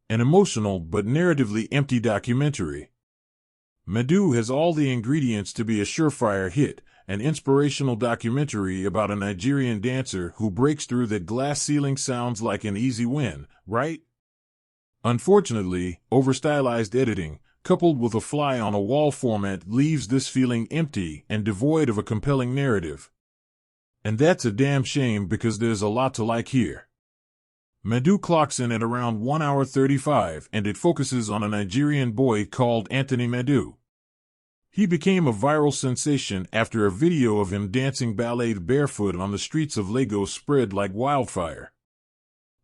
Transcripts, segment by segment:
An emotional but narratively empty documentary. Madu has all the ingredients to be a surefire hit, an inspirational documentary about a Nigerian dancer who breaks through that glass ceiling. Sounds like an easy win, right? Unfortunately, over-stylized editing, coupled with a fly-on-a-wall format, leaves this feeling empty and devoid of a compelling narrative. And that's a damn shame, because there's a lot to like here. Madu clocks in at around 1 hour 35, and it focuses on a Nigerian boy called Anthony Madu. He became a viral sensation after a video of him dancing ballet barefoot on the streets of Lagos spread like wildfire.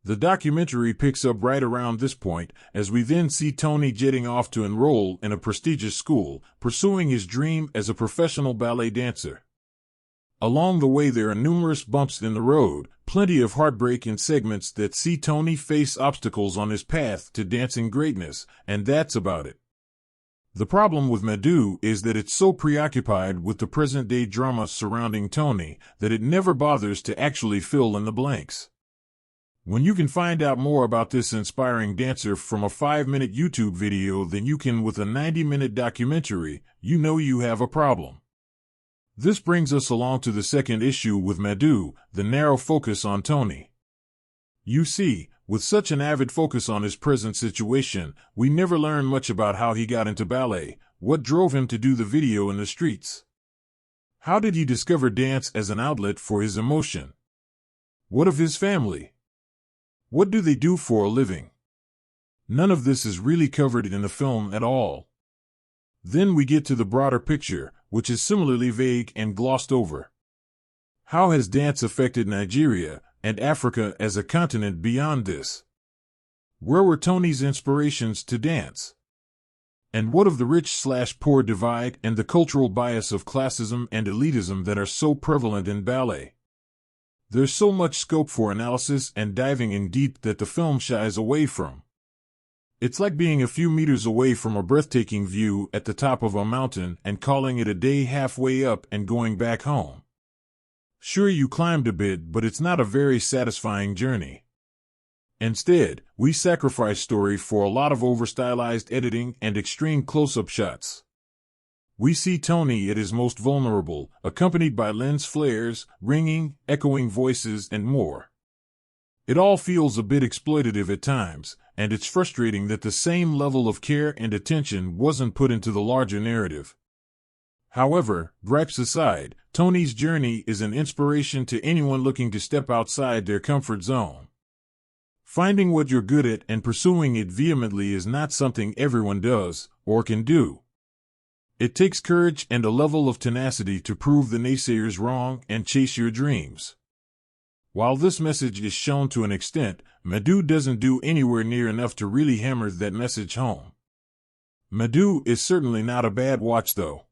The documentary picks up right around this point, as we then see Tony jetting off to enroll in a prestigious school, pursuing his dream as a professional ballet dancer. Along the way there are numerous bumps in the road, plenty of heartbreak in segments that see Tony face obstacles on his path to dancing greatness, and that's about it. The problem with Madu is that it's so preoccupied with the present-day drama surrounding Tony that it never bothers to actually fill in the blanks. When you can find out more about this inspiring dancer from a 5-minute YouTube video than you can with a 90-minute documentary, you know you have a problem. This brings us along to the second issue with Madu, the narrow focus on Tony. You see, with such an avid focus on his present situation, we never learn much about how he got into ballet, what drove him to do the video in the streets. How did he discover dance as an outlet for his emotion? What of his family? What do they do for a living? None of this is really covered in the film at all. Then we get to the broader picture, which is similarly vague and glossed over. How has dance affected Nigeria and Africa as a continent beyond this? Where were Tony's inspirations to dance? And what of the rich/poor divide and the cultural bias of classism and elitism that are so prevalent in ballet? There's so much scope for analysis and diving in deep that the film shies away from. It's like being a few meters away from a breathtaking view at the top of a mountain and calling it a day halfway up and going back home. Sure, you climbed a bit, but it's not a very satisfying journey. Instead, we sacrifice story for a lot of over-stylized editing and extreme close-up shots. We see Tony at his most vulnerable, accompanied by lens flares, ringing, echoing voices, and more. It all feels a bit exploitative at times, and it's frustrating that the same level of care and attention wasn't put into the larger narrative. However, gripes aside, Tony's journey is an inspiration to anyone looking to step outside their comfort zone. Finding what you're good at and pursuing it vehemently is not something everyone does, or can do. It takes courage and a level of tenacity to prove the naysayers wrong and chase your dreams. While this message is shown to an extent, Madu doesn't do anywhere near enough to really hammer that message home. Madu is certainly not a bad watch though.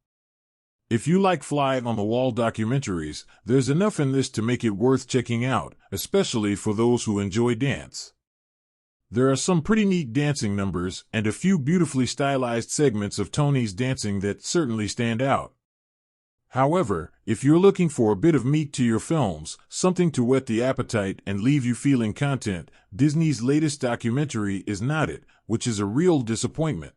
If you like fly-on-the-wall documentaries, there's enough in this to make it worth checking out, especially for those who enjoy dance. There are some pretty neat dancing numbers and a few beautifully stylized segments of Tony's dancing that certainly stand out. However, if you're looking for a bit of meat to your films, something to whet the appetite and leave you feeling content, Disney's latest documentary is not it, which is a real disappointment.